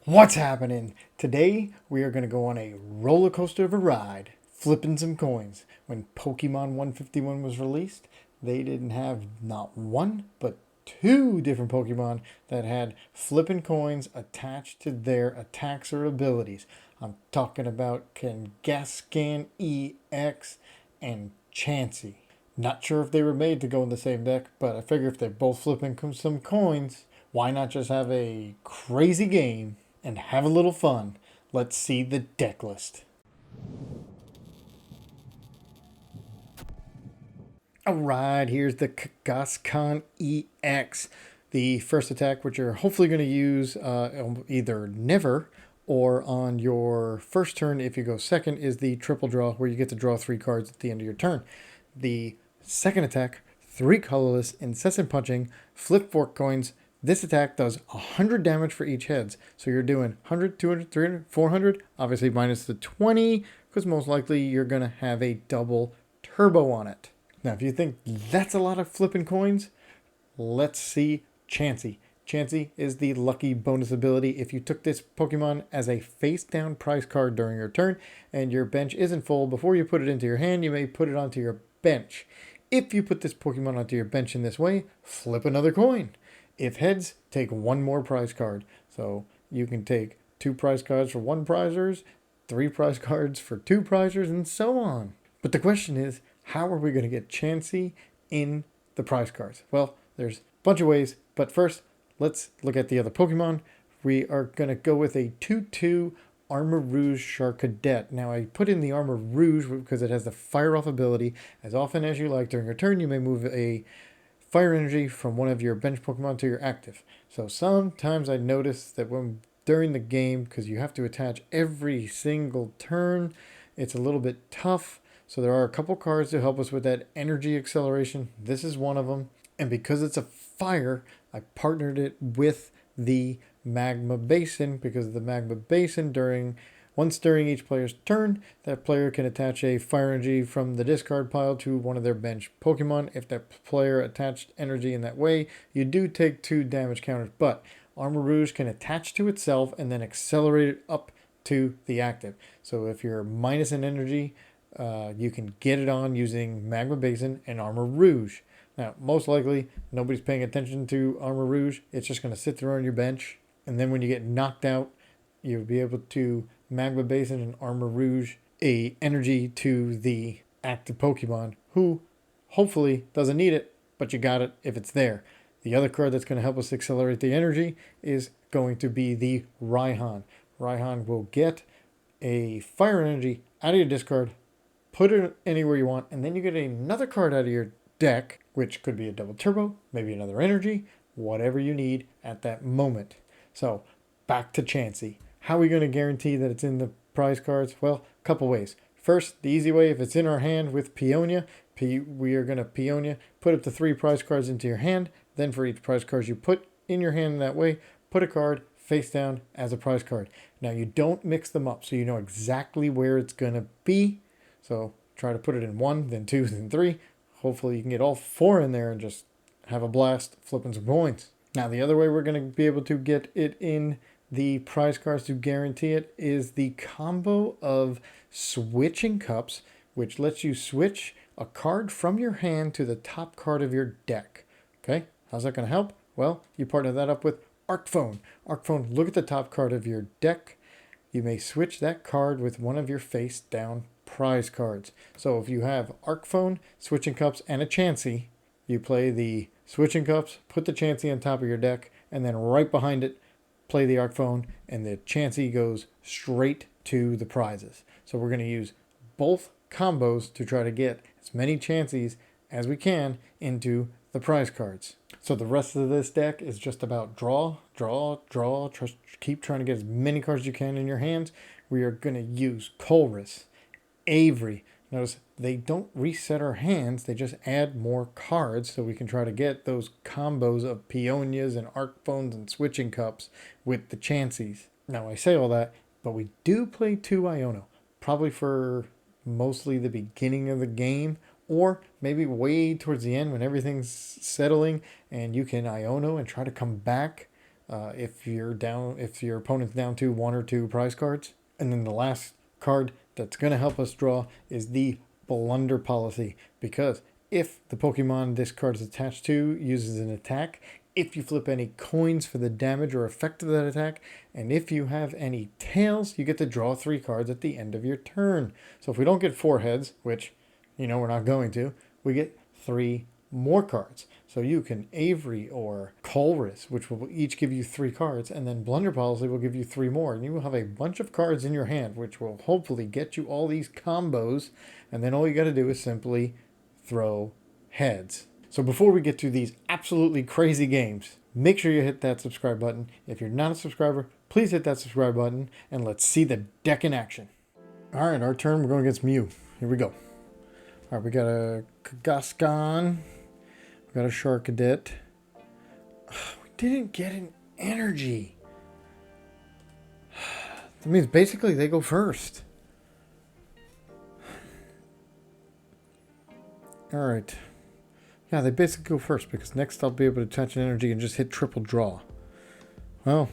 What's happening? Today we are going to go on a roller coaster of a ride, flipping some coins. When Pokemon 151 was released, they didn't have not one, but two different Pokemon that had flipping coins attached to their attacks or abilities. I'm talking about Kangaskhan EX and Chansey. Not sure if they were made to go in the same deck, but I figure if they're both flipping some coins, why not just have a crazy game and have a little fun? Let's see the deck list. Alright, here's the Kangaskhan EX. The first attack, which you're hopefully going to use either never or on your first turn if you go second, is the triple draw, where you get to draw 3 cards at the end of your turn. The second attack, 3 colorless, incessant punching, flip 4 coins. This attack does 100 damage for each heads. So you're doing 100, 200, 300, 400, obviously minus the 20, because most likely you're going to have a double turbo on it. Now, if you think that's a lot of flipping coins, let's see Chansey. Chansey is the lucky bonus ability. If you took this Pokemon as a face-down prize card during your turn and your bench isn't full, before you put it into your hand, you may put it onto your bench. If you put this Pokemon onto your bench in this way, flip another coin. If heads, take 1 more prize card. So you can take 2 prize cards for 1 prizers, 3 prize cards for 2 prizers, and so on. But the question is, how are we going to get Chansey in the prize cards? Well, there's a bunch of ways, but first, let's look at the other Pokemon. We are going to go with a 2-2 Armarouge Charcadet. Now, I put in the Armarouge because it has the Fire Off ability. As often as you like during your turn, you may move a Fire Energy from one of your bench Pokemon to your active. So sometimes I notice that during the game, because you have to attach every single turn, it's a little bit tough. So there are a couple cards to help us with that energy acceleration. This is one of them. And because it's a fire, I partnered it with the Magma Basin, because the Magma Basin, once during each player's turn, that player can attach a fire energy from the discard pile to one of their bench Pokemon. If that player attached energy in that way, you do take 2 damage counters, but Armarouge can attach to itself and then accelerate it up to the active. So if you're minus an energy, you can get it on using Magma Basin and Armarouge. Now, most likely, nobody's paying attention to Armarouge. It's just going to sit there on your bench. And then when you get knocked out, you'll be able to Magma Basin and Armarouge a energy to the active Pokemon, who hopefully doesn't need it, but you got it if it's there. The other card that's going to help us accelerate the energy is going to be the Raihan. Raihan will get a fire energy out of your discard, put it anywhere you want, and then you get another card out of your deck, which could be a double turbo, maybe another energy, whatever you need at that moment. So back to Chansey. How are we going to guarantee that it's in the prize cards? Well, a couple ways. First, the easy way, if it's in our hand with Peonia, we are going to Peonia, put up to 3 prize cards into your hand. Then for each prize card you put in your hand that way, put a card face down as a prize card. Now, you don't mix them up, so you know exactly where it's going to be. So try to put it in 1, then 2, then 3. Hopefully you can get all 4 in there and just have a blast flipping some coins. Now, the other way we're going to be able to get it in the prize cards to guarantee it is the combo of Switching Cups, which lets you switch a card from your hand to the top card of your deck. Okay, how's that going to help? Well, you partner that up with Arc Phone. Arc Phone, look at the top card of your deck. You may switch that card with one of your face down prize cards. So if you have Arc Phone, Switching Cups, and a Chansey, you play the Switching Cups, put the Chansey on top of your deck, and then right behind it, play the Arc Phone, and the Chansey goes straight to the prizes. So we're going to use both combos to try to get as many Chanseys as we can into the prize cards. So the rest of this deck is just about draw, keep trying to get as many cards as you can in your hands. We are going to use Colress, Avery. Notice they don't reset our hands, they just add more cards so we can try to get those combos of Peonias and Arc Phones and Switching Cups with the Chanseys. Now, I say all that, but we do play 2 Iono, probably for mostly the beginning of the game, or maybe way towards the end when everything's settling and you can Iono and try to come back if your opponent's down to 1 or 2 prize cards. And then the last card that's going to help us draw is the Blunder Policy, because if the Pokemon this card is attached to uses an attack, if you flip any coins for the damage or effect of that attack, and if you have any tails, you get to draw 3 cards at the end of your turn. So if we don't get 4 heads, which, you know, we're not going to, we get 3 more cards. So you can Avery or Colress, which will each give you 3 cards, and then Blunder Policy will give you 3 more, and you will have a bunch of cards in your hand, which will hopefully get you all these combos, and then all you got to do is simply throw heads. So before we get to these absolutely crazy games, make sure you hit that subscribe button. If you're not a subscriber, please hit that subscribe button, and let's see the deck in action. All right, our turn, we're going against Mew. Here we go. All right, we got a Kangaskhan. We got a Charcadet. We didn't get an energy. That means basically they go first. All right. Yeah, they basically go first because next I'll be able to attach an energy and just hit triple draw. Well,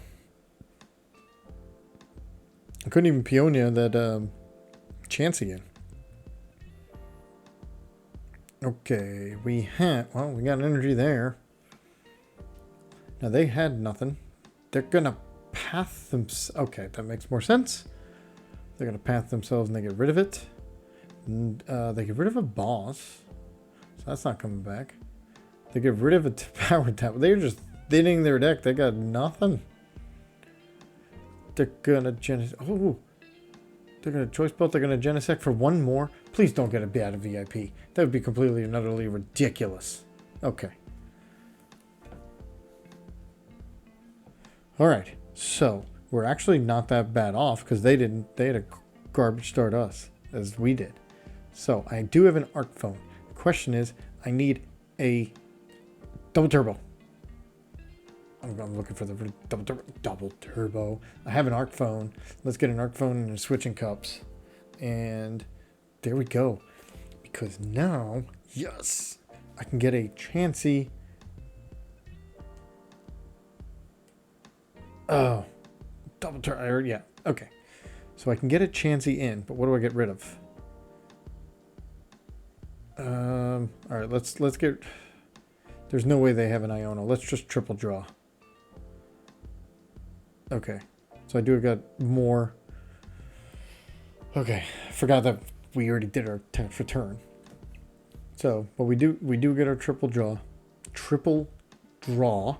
I couldn't even Peonia that Chansey in. Okay, we got an energy there. Now they had nothing. They're gonna path themselves. Okay, that makes more sense. They're gonna path themselves and they get rid of it. And, they get rid of a boss. So that's not coming back. They get rid of a power tap. They're just thinning their deck. They got nothing. They're gonna they're gonna choice belt. They're gonna Genesect for 1 more. Please don't get a bad VIP. That would be completely and utterly ridiculous. Okay. All right. So we're actually not that bad off because they didn't. They had a garbage start us as we did. So I do have an Arc Phone. The question is, I need a double turbo. I'm looking for the double turbo. I have an Arc Phone. Let's get an Arc Phone and a Switching Cups. And there we go. Because now, yes, I can get a Chansey. Oh, double turbo. Yeah, okay. So I can get a Chansey in, but what do I get rid of? All right, let's get. There's no way they have an Iono. Let's just triple draw. Okay, so I do got more. Okay, forgot that we already did our attack for turn. So, but we do get our triple draw. Triple draw. All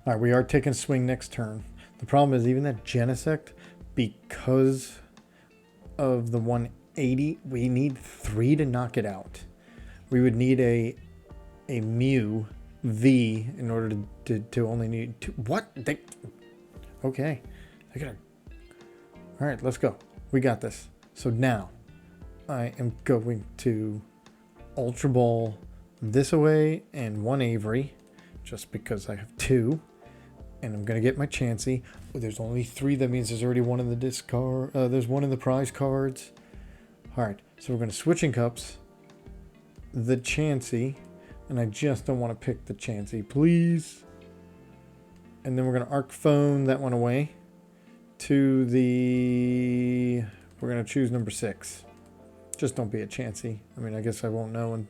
right, we are taking swing next turn. The problem is even that Genesect, because of the 180, we need 3 to knock it out. We would need a Mew V in order to only need 2. What? Okay. They gotta. All right, let's go. We got this. So now I am going to Ultra Ball this away and 1 Avery just because I have 2. And I'm going to get my Chansey. Oh, there's only 3. That means there's already 1 in the discard. There's 1 in the prize cards. All right, so we're going to Switching Cups the Chansey. And I just don't want to pick the Chansey, please. And then we're going to Arc Phone that one away to the... We're going to choose number 6. Just don't be a Chansey. I mean, I guess I won't know. And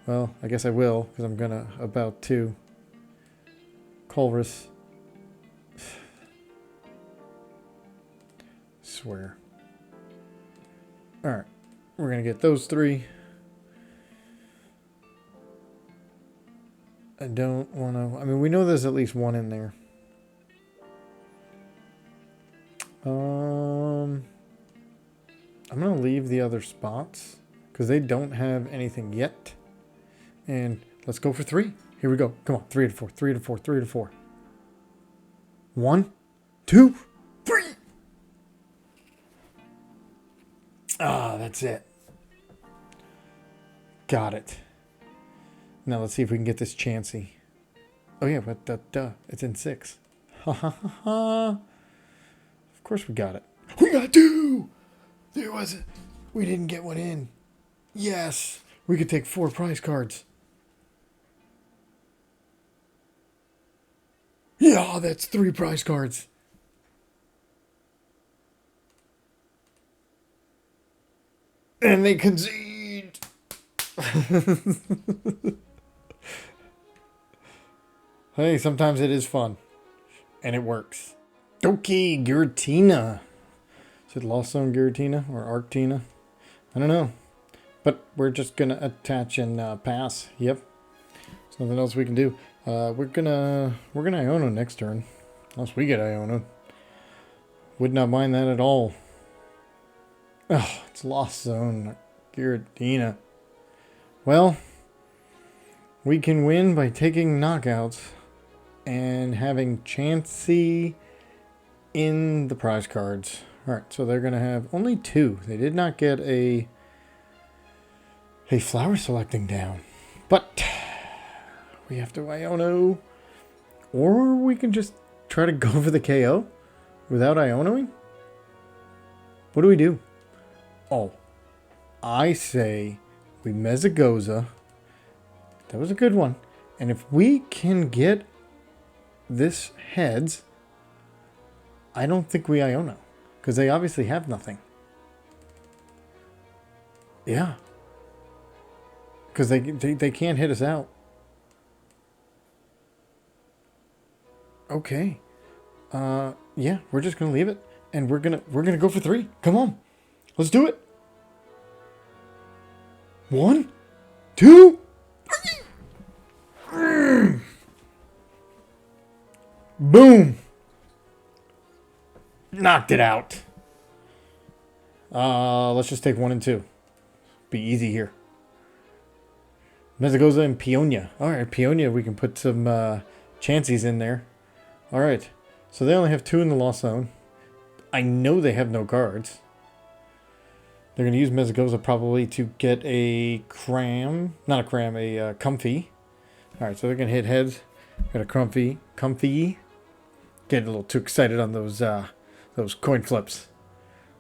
well, I guess I will because I'm going to about to. Colress. Swear. All right. We're going to get those 3. I don't want to... I mean, we know there's at least 1 in there. I'm going to leave the other spots because they don't have anything yet. And let's go for 3. Here we go. Come on. 3 to 4. 3 to 4. 3 to 4. 1, 2, 3. Ah, that's it. Got it. Now let's see if we can get this Chansey. Oh yeah, but it's in 6. Ha ha ha ha. Of course we got it. We got 2. There was it. We didn't get 1 in. Yes, we could take 4 prize cards. Yeah, that's 3 prize cards. And they concede. Hey, sometimes it is fun. And it works. Okay, Giratina. Is it Lost Zone Giratina or Arctina? I don't know. But we're just going to attach and pass. Yep. There's nothing else we can do. We're gonna Iono next turn. Unless we get Iono. Would not mind that at all. Oh, it's Lost Zone Giratina. Well, we can win by taking knockouts and having Chansey in the prize cards. Alright, so they're going to have only 2. They did not get a flower selecting down. But we have to Iono. Or we can just try to go for the KO without Ionoing. What do we do? Oh, I say we Mesagoza. That was a good one. And if we can get this heads, I don't think we Iono. Because they obviously have nothing. Yeah. Because they can't hit us out. Okay. Yeah, we're just gonna leave it. And we're gonna go for 3. Come on. Let's do it. 1, 2, 3. Boom. Knocked it out. Let's just take 1 and 2. Be easy here. Mesagoza and Peonia. Alright, Peonia, we can put some Chanseys in there. Alright. So they only have 2 in the Lost Zone. I know they have no cards. They're going to use Mesagoza probably to get a cram. Not a cram, a comfy. Alright, so they're going to hit heads. Got a comfy. Getting a little too excited on those coin flips.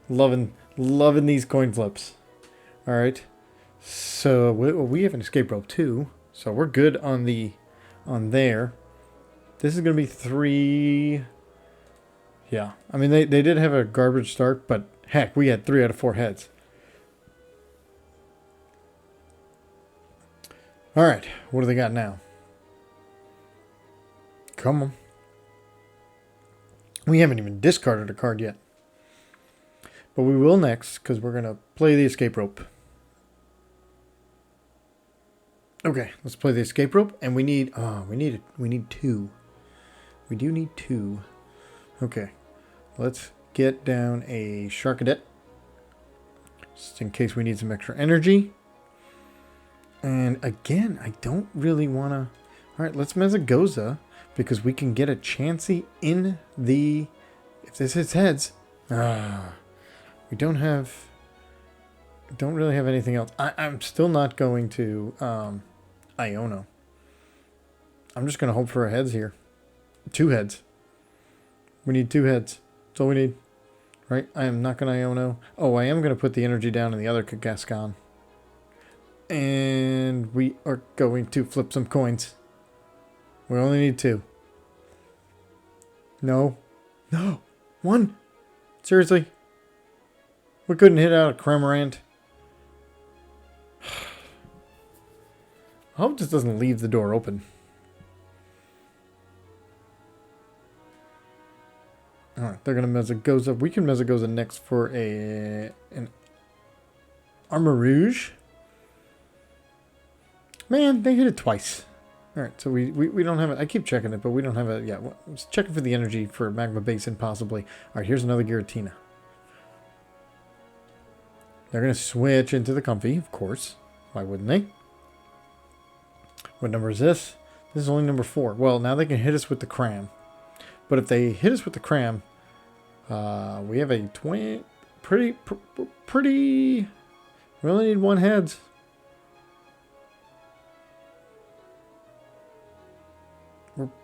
Loving these coin flips. Alright. So we have an escape rope too. So we're good on there. This is going to be 3. Yeah. I mean, they did have a garbage start, but heck, we had 3 out of 4 heads. Alright, what do they got now? Come on. We haven't even discarded a card yet. But we will next, because we're going to play the escape rope. Okay, let's play the escape rope, and we need 2. We do need 2. Okay, let's get down a Charcadet, just in case we need some extra energy. And again, I don't really want to... Alright, let's Mesagoza, because we can get a Chansey in the... If this hits heads... we don't really have anything else. I'm still not going to Iono. I'm just going to hope for a heads here. 2 heads. We need 2 heads. That's all we need. Right? I am not going to Iono. Oh, I am going to put the energy down in the other Kangaskhan. And we are going to flip some coins. We only need 2. No. No. 1. Seriously. We couldn't hit out a Cramorant. I hope this doesn't leave the door open. Alright, they're going to Mesagoza. We can Mesagoza next for an Armarouge. Man, they hit it twice. Alright, so we don't have it. I keep checking it, but we don't have it. Yeah, let's checking for the energy for Magma Basin, possibly. Alright, here's another Giratina. They're going to switch into the comfy, of course. Why wouldn't they? What number is this? This is only number 4. Well, now they can hit us with the cram. But if they hit us with the cram, we have a pretty... We only need 1 heads.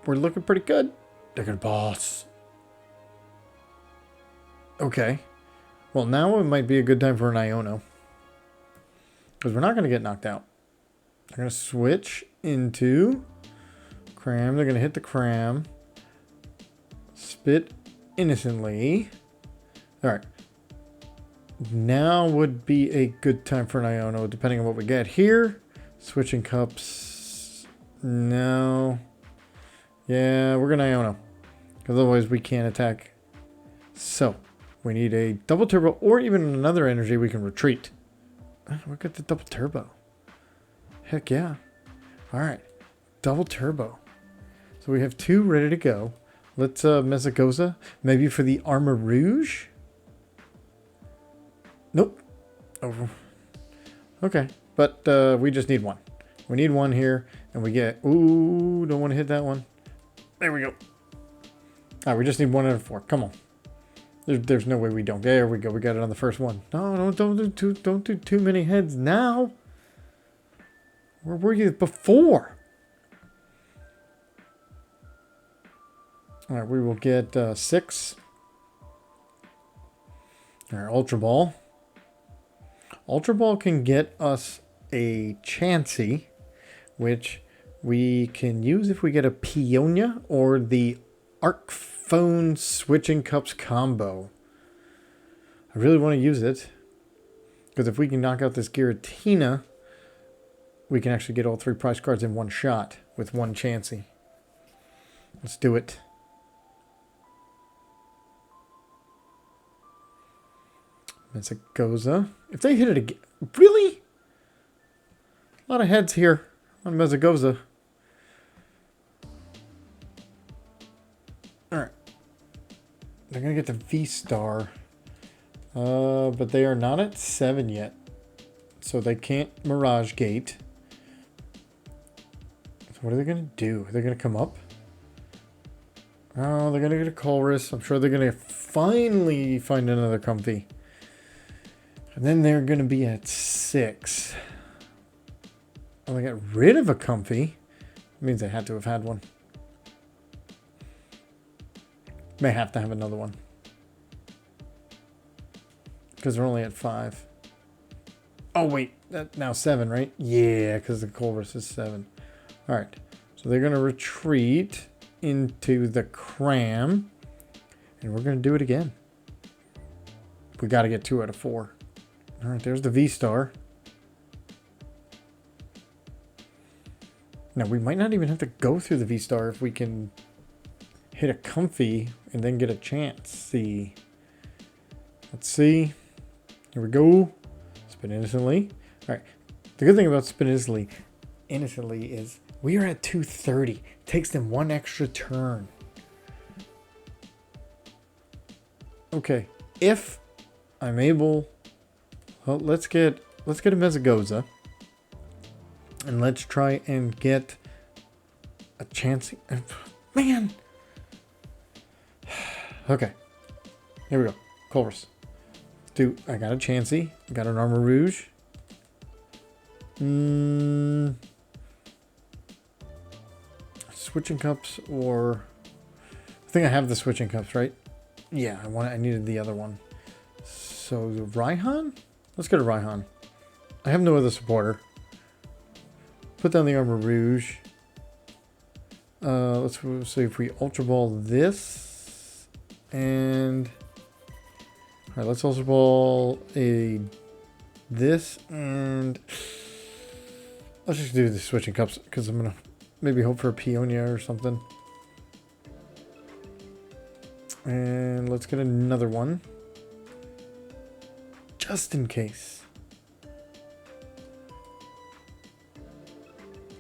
We're looking pretty good. They're going to boss. Okay. Well, now it might be a good time for an Iono. Because we're not going to get knocked out. They're going to switch into cram. They're going to hit the cram. Spit innocently. All right. Now would be a good time for an Iono, depending on what we get here. Switching Cups. No. Yeah, we're going to Iono. Because otherwise we can't attack. So, we need a double turbo or even another energy we can retreat. We got the double turbo. Heck yeah. Alright. Double turbo. So we have 2 ready to go. Let's Mesagoza. Maybe for the Armarouge? Nope. Oh. Okay. But we just need 1. We need 1 here. And we get... Ooh, don't want to hit that one. There we go. Alright, we just need 1 out of 4. Come on. There's no way we don't. There we go. We got it on the first one. No, don't do too many heads now. Where were you before? All right, we will get 6. All right, Ultra Ball. Ultra Ball can get us a Chansey, which we can use if we get a Peonia or the Arc Phone Switching Cups combo. I really want to use it, because if we can knock out this Giratina, we can actually get all 3 prize cards in one shot with 1 Chansey. Let's do it. Mesagoza. If they hit it again... Really? A lot of heads here on Mesagoza. Alright. They're going to get the VStar. But they are not at 7 yet. So they can't Mirage Gate. So what are they going to do? They're going to come up? Oh, they're going to get a Colress. I'm sure they're going to finally find another comfy. And then they're going to be at 6. Oh, they got rid of a comfy. That means they had to have had one. May have to have another one. Because they're only at 5. Oh, wait. That's now 7, right? Yeah, because the Colress is 7. All right. So they're going to retreat into the cram. And we're going to do it again. We got to get 2 out of 4. All right, there's the VStar. Now, we might not even have to go through the VStar if we can hit a comfy and then get a chance. See. Let's see. Here we go. Spin innocently. All right. The good thing about spin innocently is we are at 230. It takes them 1 extra turn. Okay. If I'm able... Well, let's get a Mesagoza. And let's try and get a Chansey. Man! Okay. Here we go. Colress. I got a Chansey. I got an Armarouge. Switching Cups or... I think I have the Switching Cups, right? Yeah, I needed the other one. So, Raihan? Let's get a Raihan. I have no other supporter. Put down the Armarouge. Let's see if we Ultra Ball this. And... Alright, let's Ultra Ball this. And... Let's just do the Switching Cups, because I'm going to maybe hope for a Peonia or something. And let's get another one. Just in case.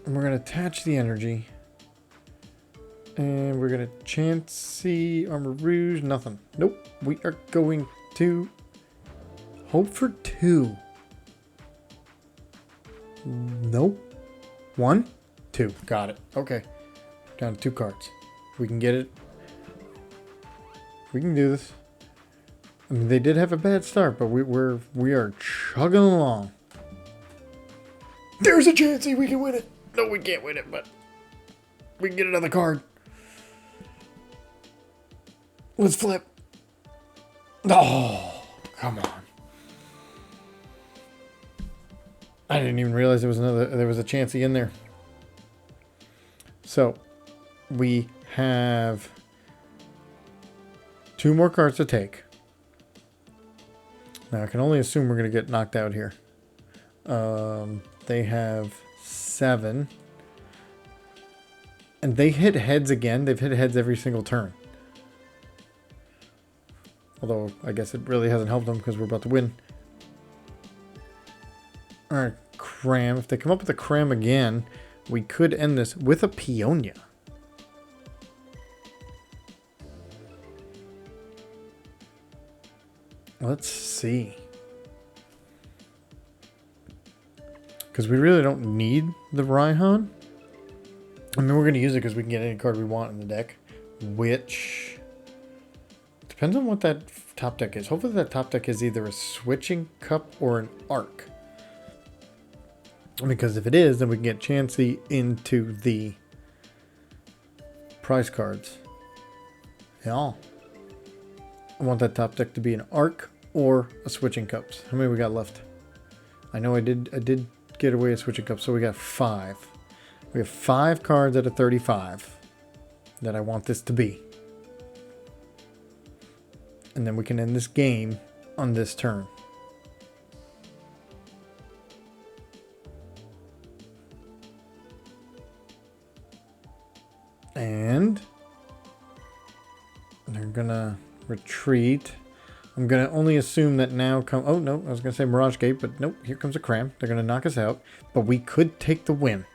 And we're going to attach the energy. And we're going to Chansey, Armarouge, nothing. Nope. We are going to hope for 2. Nope. 1, 2. Got it. Okay. Down to 2 cards. We can get it. We can do this. I mean, they did have a bad start, but we are chugging along. There's a Chansey. We can win it. No, we can't win it, but we can get another card. Let's flip. Oh, come on. I didn't even realize there was a Chansey in there. So, we have 2 more cards to take. Now I can only assume we're going to get knocked out here. They have 7. And they hit heads again. They've hit heads every single turn. Although, I guess it really hasn't helped them because we're about to win. Alright, cram. If they come up with a cram again, we could end this with a Peonia. Let's see. Because we really don't need the Raihan. I mean, we're going to use it because we can get any card we want in the deck. Which depends on what that top deck is. Hopefully that top deck is either a Switching Cup or an Arc. Because if it is, then we can get Chansey into the prize cards. Yeah. I want that top deck to be an Arc or a Switching Cups. How many we got left? I know I did get away a Switching Cups, so we got 5. We have 5 cards out of 35 that I want this to be. And then we can end this game on this turn. And they're gonna retreat. I'm gonna only assume that now come. Oh no, I was gonna say Mirage Gate, but nope. Here comes a cram. They're gonna knock us out, but we could take the win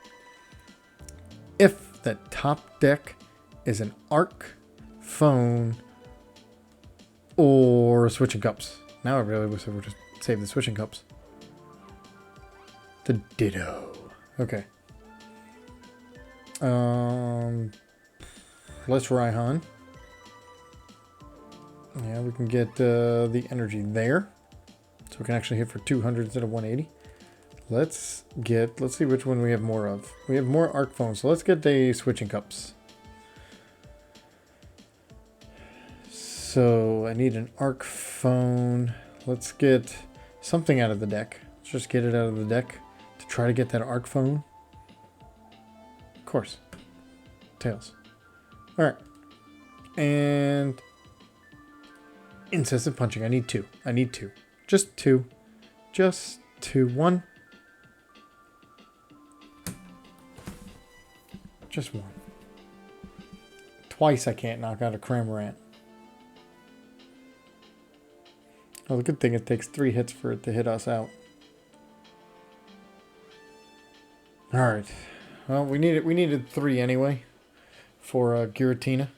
if that top deck is an Arc Phone or Switching Cups. Now I really wish I would just save the Switching Cups. The Ditto. Okay. Let's Raihan. Yeah, we can get the energy there. So we can actually hit for 200 instead of 180. Let's see which one we have more of. We have more Arc Phones, so let's get the Switching Cups. So I need an Arc Phone. Let's get something out of the deck. Let's just get it out of the deck to try to get that Arc Phone. Of course. Tails. Alright. And incessant punching. I need 2. I need 2. Just 2. Just 2. 1. Just 1. Twice I can't knock out a Cramorant. Oh, the good thing it takes 3 hits for it to hit us out. Alright. Well, we needed 3 anyway for Giratina.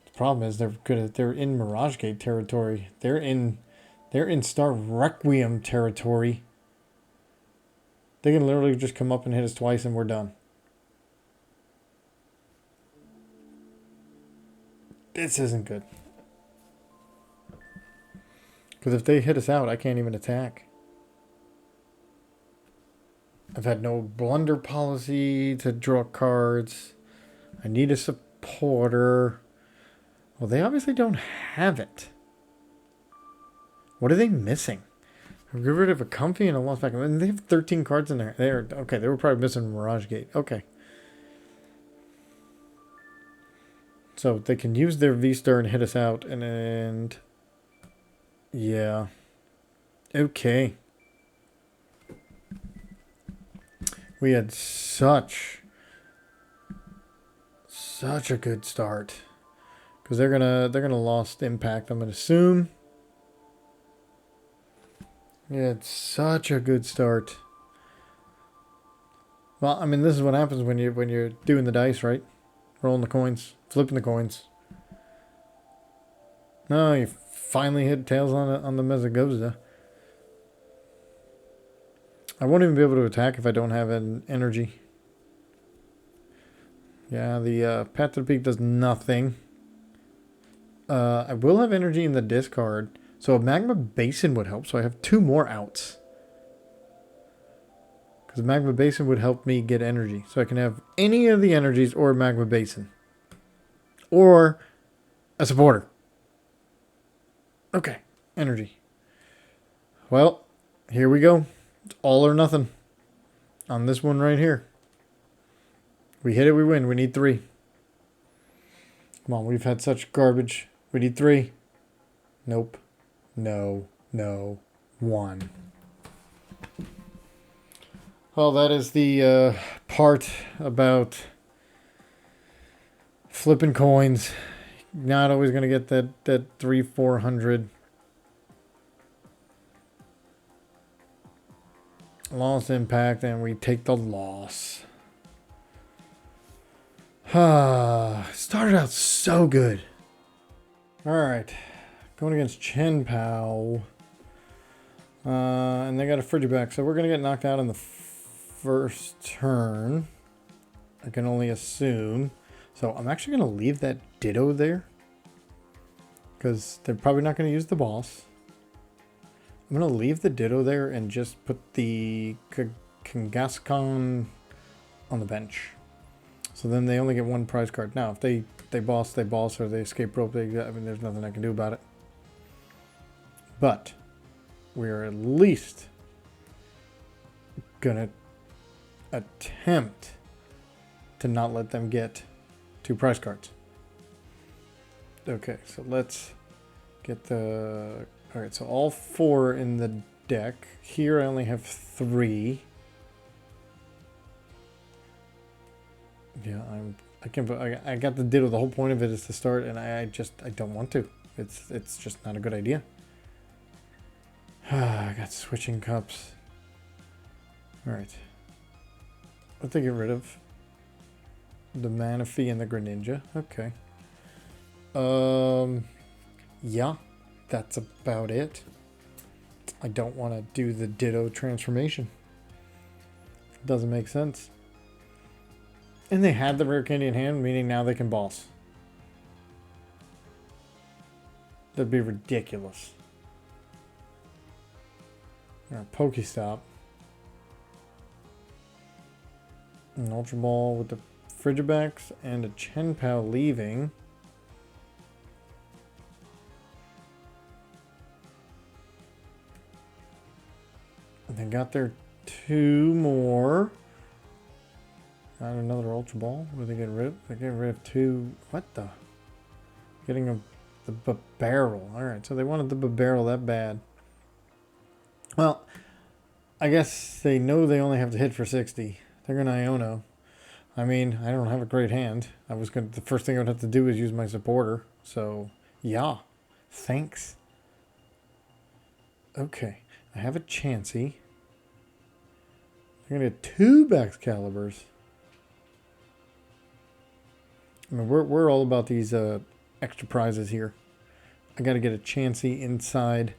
The problem is they're in Mirage Gate territory. They're in Star Requiem territory. They can literally just come up and hit us twice and we're done. This isn't good. Because if they hit us out, I can't even attack. I've had no Blunder Policy to draw cards. I need a supporter. Well, they obviously don't have it. What are they missing? I got rid of a Comfy and a Lost Back. And they have 13 cards in there. Okay, they were probably missing Mirage Gate. Okay. So they can use their VStar and hit us out. And yeah. Okay. We had such a good start. Because they're gonna lost impact, I'm gonna assume. We had such a good start. Well, I mean, this is what happens when you're doing the dice, right? Rolling the coins, flipping the coins. No, you finally hit tails on the Mesagoza. I won't even be able to attack if I don't have an energy. Yeah, the Path to the Peak does nothing. I will have energy in the discard. So a Magma Basin would help. So I have 2 more outs. Because Magma Basin would help me get energy. So I can have any of the energies or Magma Basin. Or a supporter. Okay, energy. Well, here we go. It's all or nothing on this one right here. We hit it, we win. We need 3. Come on, we've had such garbage. We need 3. Nope. No. No. 1. Well, that is the part about flipping coins. Not always going to get that 300-400. Lost impact, and we take the loss. Started out so good. Alright. Going against Chien Pao. And they got a Frigiback, so we're going to get knocked out in the first turn. I can only assume. So I'm actually going to leave that Ditto there. Because they're probably not going to use the boss. I'm going to leave the Ditto there and just put the Kangaskhan on the bench. So then they only get 1 prize card. Now, if they boss, they boss, or they escape rope, I mean, there's nothing I can do about it. But we're at least going to attempt to not let them get 2 prize cards. Okay, so let's get the... Alright, so all 4 in the deck. Here I only have 3. Yeah, I got the Ditto. The whole point of it is to start, and I don't want to. It's just not a good idea. I got switching cups. Alright. Let me get rid of the Manaphy and the Greninja. Okay. Yeah, that's about it. I don't want to do the Ditto transformation. Doesn't make sense. And they had the rare candy in hand, meaning now they can boss. That'd be ridiculous. Pokestop. An Ultra Ball with the Frigibacks and a Chien Pao leaving. They got their 2 more. Got another Ultra Ball. What did they get rid of? They get rid of 2. What the? Getting the barrel. Alright, so they wanted the barrel that bad. Well, I guess they know they only have to hit for 60. They're going to Iono. I mean, I don't have a great hand. The first thing I would have to do is use my supporter. So, yeah. Thanks. Okay. I have a Chansey. They're going to get 2 Baxcaliburs. I mean, we're all about these extra prizes here. I got to get a Chansey inside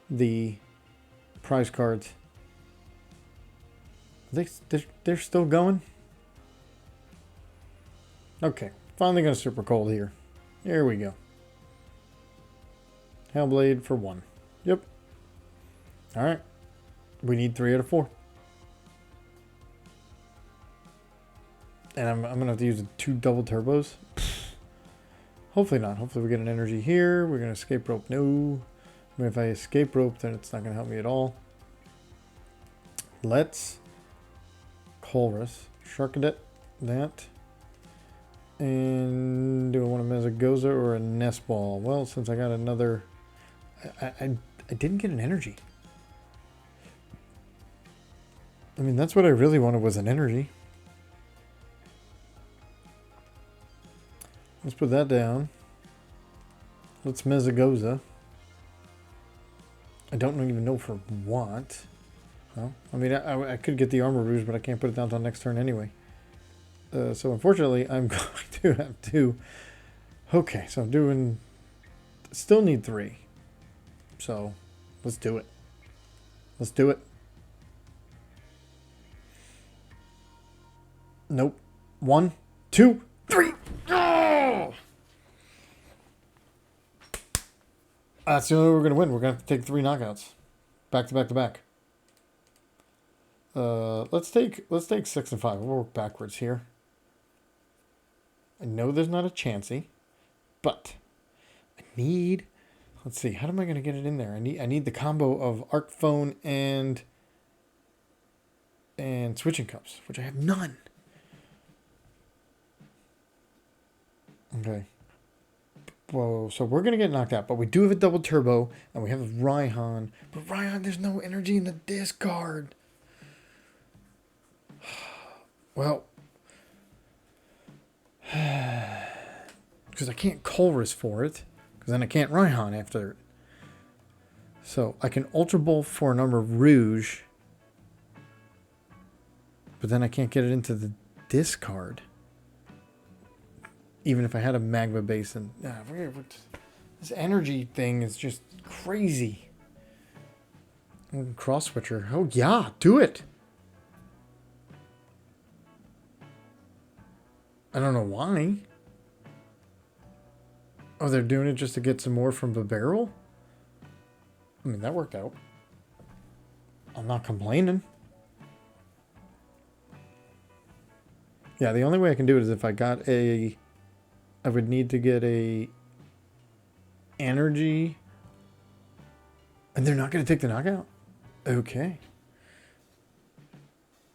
the prize cards. They're still going? Okay. Finally got a Super Cold here. There we go. Hellblade for 1. Yep. Alright. We need 3 out of 4. And I'm going to have to use 2 double turbos. Hopefully not. Hopefully we get an energy here. We're going to escape rope. No. I mean, if I escape rope, then it's not going to help me at all. Let's Colress. Charcadet. That. And do I want a Mesagoza or a Nest Ball? Well, since I got another... I didn't get an energy. I mean, that's what I really wanted, was an energy. Let's put that down. Let's Mesagoza. I don't even know for what. Well, I mean, I could get the Armarouge, but I can't put it down until next turn anyway. So unfortunately, I'm going to have to... Okay, so I'm doing... Still need 3. So, let's do it. Let's do it. Nope. 1, 2, 3. Oh! That's the only way we're going to win. We're going to have to take 3 knockouts. Back to back to back. Let's take 6 and 5. We'll work backwards here. I know there's not a Chansey, but I need... Let's see. How am I going to get it in there? I need the combo of Arc Phone and Switching Cups, which I have none. Okay. Whoa, so we're going to get knocked out, but we do have a double turbo, and we have a Raihan. But Raihan, there's no energy in the discard. Well, because I can't Colress for it, because then I can't Raihan after it. So I can Ultra Ball for an Armarouge, but then I can't get it into the discard. Even if I had a Magma Basin. This energy thing is just crazy. Cross switcher. Oh yeah, do it. I don't know why. Oh, they're doing it just to get some more from the barrel? I mean, that worked out. I'm not complaining. Yeah, the only way I can do it is if I got a... I would need to get a energy. And they're not going to take the knockout? Okay.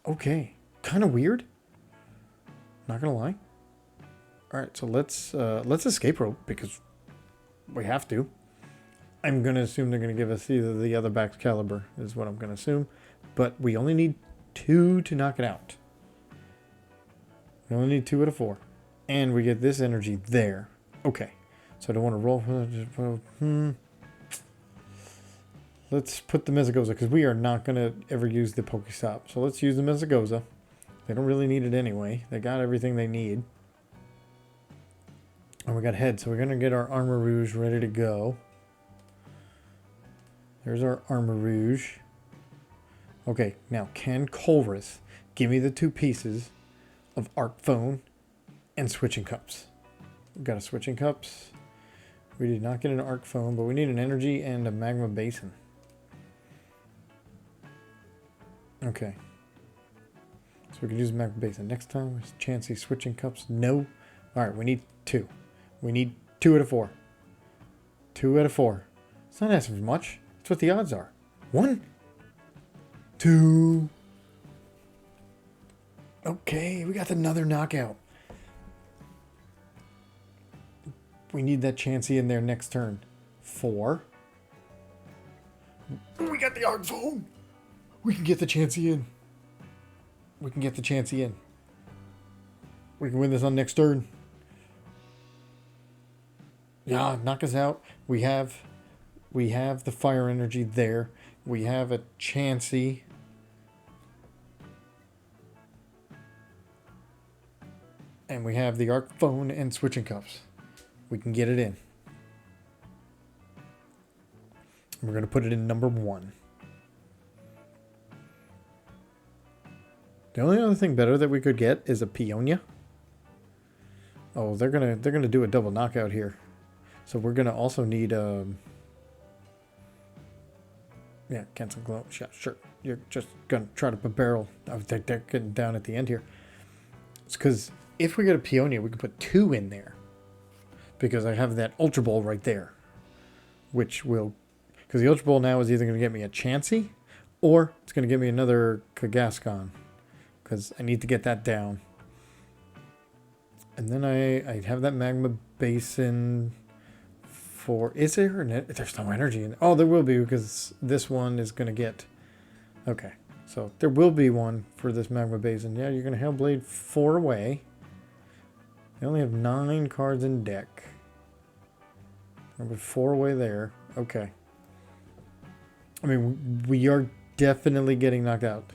Okay. Kind of weird. Not going to lie. Alright, so let's escape rope because we have to. I'm going to assume they're going to give us either the other back's caliber is what I'm going to assume. But we only need 2 to knock it out. We only need 2 out of 4. And we get this energy there. Okay. So I don't want to roll for that. Let's put the Mesagoza because we are not going to ever use the Pokestop. So let's use the Mesagoza. They don't really need it anyway. They got everything they need. And we got head. So we're going to get our Armarouge ready to go. There's our Armarouge. Okay. Now, can Colress give me the 2 pieces of Arc Phone and Switching Cups? We've got a Switching Cups. We did not get an Arc Phone, but we need an energy and a Magma Basin. Okay. So we can use Magma Basin. Next time, Chansey Switching Cups. No. Alright, we need 2. We need 2 out of 4. 2 out of 4. It's not asking for much. That's what the odds are. 1. 2. Okay, we got another knockout. We need that Chansey in there next turn. 4. We got the Arc Phone. We can get the Chansey in. We can get the Chansey in. We can win this on next turn. Yeah, knock us out. We have the fire energy there. We have a Chansey. And we have the Arc Phone and Switching Cups. We can get it in. We're going to put it in number 1. The only other thing better that we could get is a Peonia. Oh, they're gonna do a double knockout here. So we're gonna also need yeah, cancel glow. Yeah, sure. You're just gonna try to put barrel. Oh, they're getting down at the end here. It's because if we get a Peonia, we can put 2 in there. Because I have that Ultra Ball right there. Which will... Because the Ultra Ball now is either going to get me a Chansey, or it's going to give me another Kangaskhan. Because I need to get that down. And then I have that Magma Basin for... Is there? There's no energy in it. Oh, there will be because this one is going to get... Okay. So there will be one for this Magma Basin. Yeah, you're going to Hellblade 4 away. They only have 9 cards in deck. Number 4 away there. Okay. I mean, we are definitely getting knocked out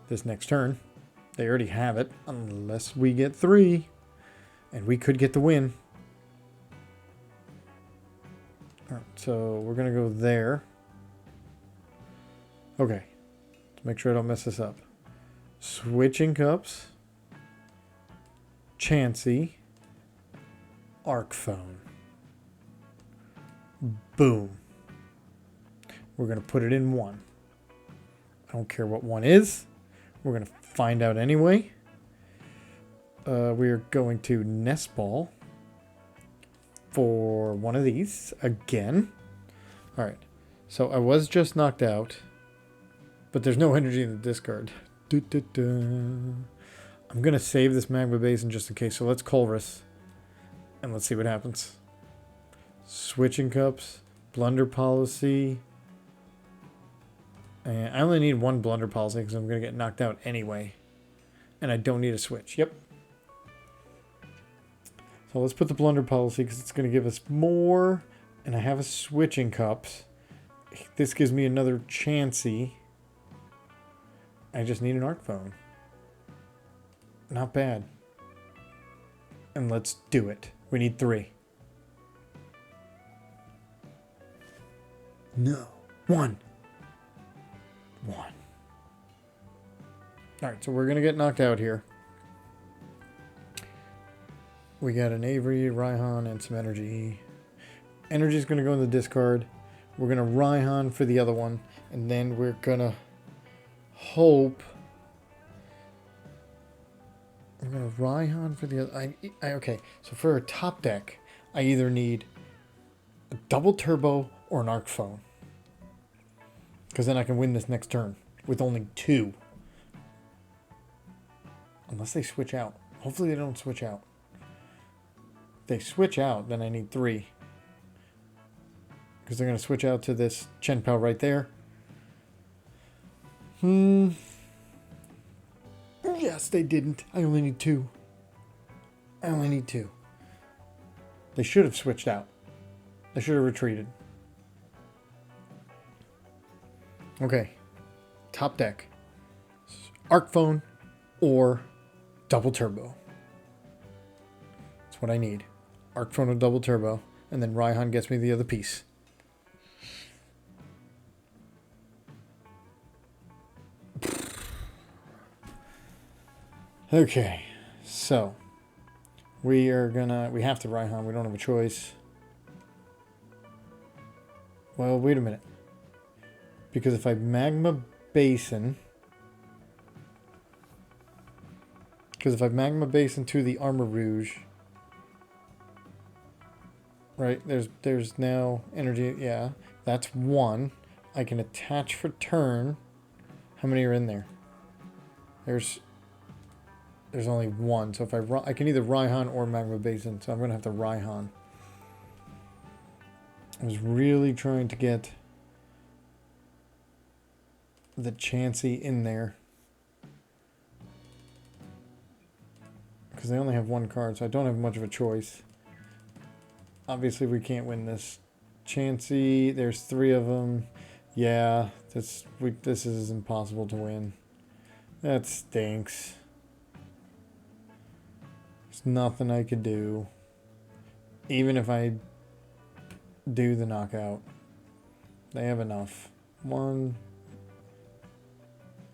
this next turn. They already have it, unless we get 3. And we could get the win. Alright, so we're going to go there. Okay. Let's make sure I don't mess this up. Switching Cups. Chansey. Arc Phone. Boom. We're going to put it in 1. I don't care what 1 is. We're going to find out anyway. We're going to Nest Ball for one of these again. Alright. So I was just knocked out. But there's no energy in the discard. I'm going to save this Magma Basin just in case. So let's Colress. And let's see what happens. Switching Cups, Blunder Policy. And I only need one Blunder Policy because I'm going to get knocked out anyway. And I don't need a switch. Yep. So let's put the Blunder Policy because it's going to give us more. And I have a Switching Cups. This gives me another Chansey. I just need an Arc Phone. Not bad. And let's do it. We need 3. No. 1. Alright, so we're going to get knocked out here. We got an Avery, Raihan, and some energy. Energy's going to go in the discard. We're going to Raihan for the other one. And then we're going to hope... We're going to Raihan for the other... okay, so for a top deck, I either need a double turbo or an Arc Phone. Because then I can win this next turn with only 2. Unless they switch out. Hopefully they don't switch out. If they switch out, then I need 3. Because they're going to switch out to this Chien Pao right there. Yes, they didn't. I only need 2. I only need 2. They should have switched out. They should have retreated. Okay. Top deck. Arc Phone or double turbo. That's what I need. Arc Phone or double turbo. And then Raihan gets me the other piece. Okay. So. We have to Raihan. We don't have a choice. Well, wait a minute. Because if I Magma Basin... Because if I Magma Basin to the Armarouge... Right, there's now energy... Yeah, that's 1. I can attach for turn. How many are in there? There's only 1. So if I can either Raihan or Magma Basin. So I'm going to have to Raihan. I was really trying to get... the Chansey in there. Because they only have 1 card, so I don't have much of a choice. Obviously, we can't win this. Chansey, there's 3 of them. Yeah, this is impossible to win. That stinks. There's nothing I could do. Even if I do the knockout. They have enough. 1...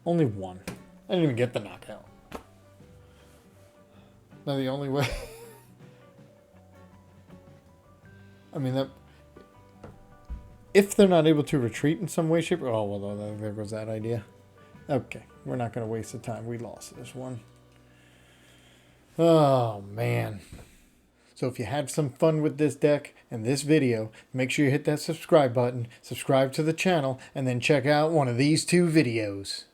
Only 1. I didn't even get the knockout. Now the only way... I mean, that... If they're not able to retreat in some way, shape... Oh, well, there goes that idea. Okay, we're not going to waste the time. We lost this one. Oh, man. So if you had some fun with this deck and this video, make sure you hit that subscribe button, subscribe to the channel, and then check out one of these 2 videos.